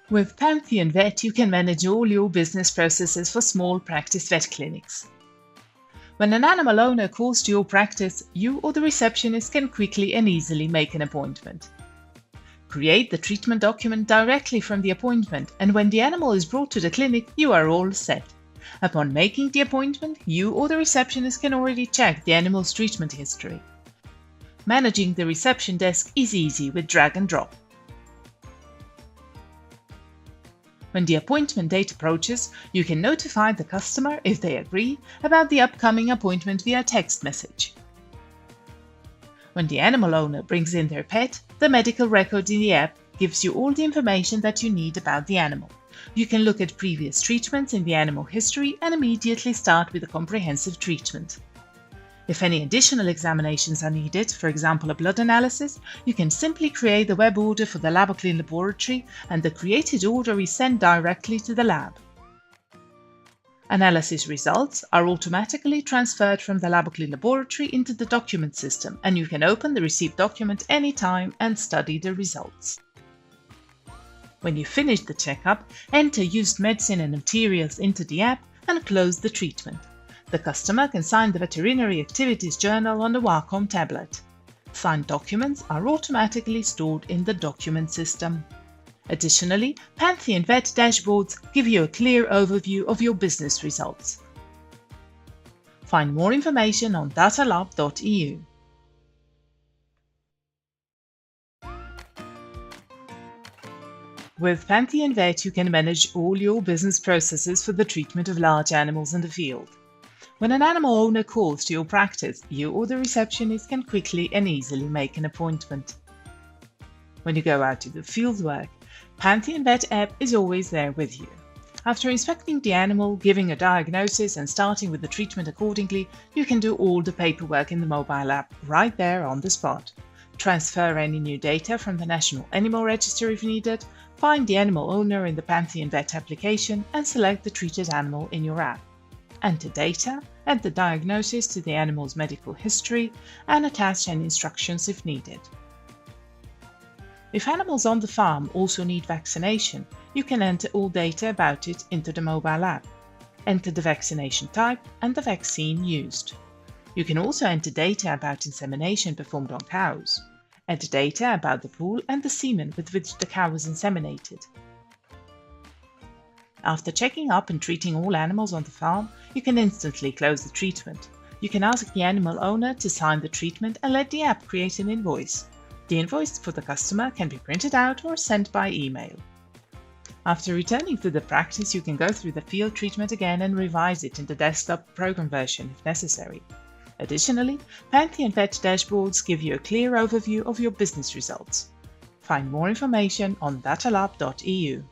With PANTHEON Vet, you can manage all your business processes for small practice vet clinics. When an animal owner calls to your practice, you or the receptionist can quickly and easily make an appointment. Create the treatment document directly from the appointment, and when the animal is brought to the clinic, you are all set. Upon making the appointment, you or the receptionist can already check the animal's treatment history. Managing the reception desk is easy with drag and drop. When the appointment date approaches, you can notify the customer, if they agree, about the upcoming appointment via text message. When the animal owner brings in their pet, the medical record in the app gives you all the information that you need about the animal. You can look at previous treatments in the animal history and immediately start with a comprehensive treatment. If any additional examinations are needed, for example a blood analysis, you can simply create the web order for the LaboClean laboratory and the created order is sent directly to the lab. Analysis results are automatically transferred from the LaboClean laboratory into the document system, and you can open the received document anytime and study the results. When you finish the checkup, enter used medicine and materials into the app and close the treatment. The customer can sign the veterinary activities journal on the Wacom tablet. Signed documents are automatically stored in the document system. Additionally, PANTHEON Vet dashboards give you a clear overview of your business results. Find more information on datalab.eu. With PANTHEON Vet, you can manage all your business processes for the treatment of large animals in the field. When an animal owner calls to your practice, you or the receptionist can quickly and easily make an appointment. When you go out to the fieldwork, PANTHEON Vet app is always there with you. After inspecting the animal, giving a diagnosis and starting with the treatment accordingly, you can do all the paperwork in the mobile app right there on the spot. Transfer any new data from the National Animal Register if needed, find the animal owner in the PANTHEON Vet application and select the treated animal in your app. Enter data, add the diagnosis to the animal's medical history, and attach any instructions if needed. If animals on the farm also need vaccination, you can enter all data about it into the mobile app. Enter the vaccination type and the vaccine used. You can also enter data about insemination performed on cows. Enter data about the pool and the semen with which the cow was inseminated. After checking up and treating all animals on the farm, you can instantly close the treatment. You can ask the animal owner to sign the treatment and let the app create an invoice. The invoice for the customer can be printed out or sent by email. After returning to the practice, you can go through the field treatment again and revise it in the desktop program version if necessary. Additionally, PANTHEON Vet dashboards give you a clear overview of your business results. Find more information on datalab.eu.